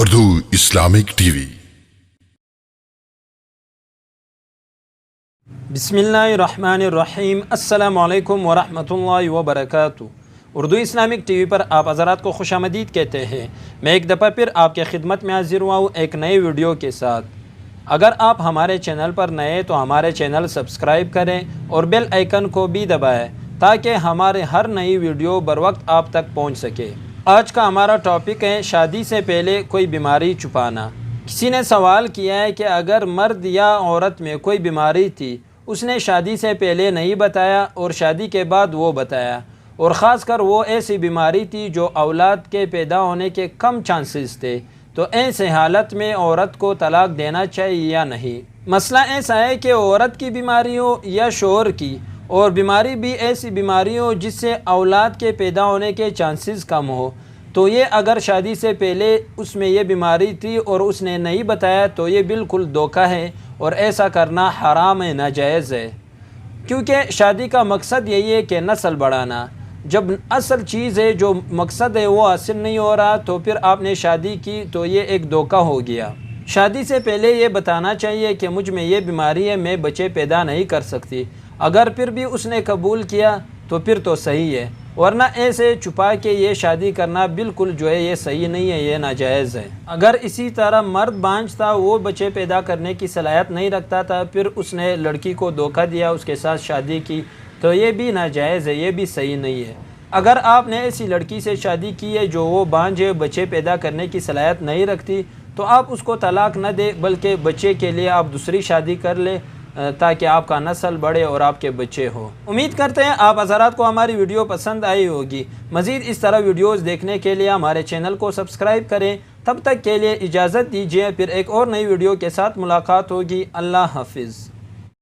Urdu Islamic T V. بسم اللہ الرحمن الرحیم۔ السلام علیکم ورحمۃ اللہ وبرکاتہ۔ اردو اسلامک ٹی وی پر آپ حضرات کو خوش آمدید کہتے ہیں۔ میں ایک دفعہ پھر آپ کے خدمت میں حاضر ہوا ہوں ایک نئے ویڈیو کے ساتھ۔ اگر آپ ہمارے چینل پر نئے تو ہمارے چینل سبسکرائب کریں اور بیل آئیکن کو بھی دبائیں تاکہ ہمارے ہر نئی ویڈیو بر وقت آپ تک پہنچ سکے۔ آج کا ہمارا ٹاپک ہے شادی سے پہلے کوئی بیماری چھپانا۔ کسی نے سوال کیا ہے کہ اگر مرد یا عورت میں کوئی بیماری تھی، اس نے شادی سے پہلے نہیں بتایا اور شادی کے بعد وہ بتایا، اور خاص کر وہ ایسی بیماری تھی جو اولاد کے پیدا ہونے کے کم چانسز تھے، تو ایسے حالت میں عورت کو طلاق دینا چاہیے یا نہیں؟ مسئلہ ایسا ہے کہ عورت کی بیماری ہو یا شوہر کی، اور بیماری بھی ایسی بیماری ہو جس سے اولاد کے پیدا ہونے کے چانسز کم ہو، تو یہ اگر شادی سے پہلے اس میں یہ بیماری تھی اور اس نے نہیں بتایا تو یہ بالکل دھوکہ ہے، اور ایسا کرنا حرام ہے، ناجائز ہے۔ کیونکہ شادی کا مقصد یہی ہے کہ نسل بڑھانا۔ جب اصل چیز ہے، جو مقصد ہے وہ حاصل نہیں ہو رہا تو پھر آپ نے شادی کی تو یہ ایک دھوکہ ہو گیا۔ شادی سے پہلے یہ بتانا چاہیے کہ مجھ میں یہ بیماری ہے، میں بچے پیدا نہیں کر سکتی۔ اگر پھر بھی اس نے قبول کیا تو پھر تو صحیح ہے، ورنہ ایسے چھپا کے یہ شادی کرنا بالکل جو ہے یہ صحیح نہیں ہے، یہ ناجائز ہے۔ اگر اسی طرح مرد بانجھ تھا، وہ بچے پیدا کرنے کی صلاحیت نہیں رکھتا تھا، پھر اس نے لڑکی کو دھوکہ دیا، اس کے ساتھ شادی کی، تو یہ بھی ناجائز ہے، یہ بھی صحیح نہیں ہے۔ اگر آپ نے ایسی لڑکی سے شادی کی ہے جو وہ بانجھ ہے، بچے پیدا کرنے کی صلاحیت نہیں رکھتی، تو آپ اس کو طلاق نہ دیں، بلکہ بچے کے لیے آپ دوسری شادی کر لیں تاکہ آپ کا نسل بڑھے اور آپ کے بچے ہو۔ امید کرتے ہیں آپ حضرات کو ہماری ویڈیو پسند آئی ہوگی۔ مزید اس طرح ویڈیوز دیکھنے کے لیے ہمارے چینل کو سبسکرائب کریں۔ تب تک کے لیے اجازت دیجیے، پھر ایک اور نئی ویڈیو کے ساتھ ملاقات ہوگی۔ اللہ حافظ۔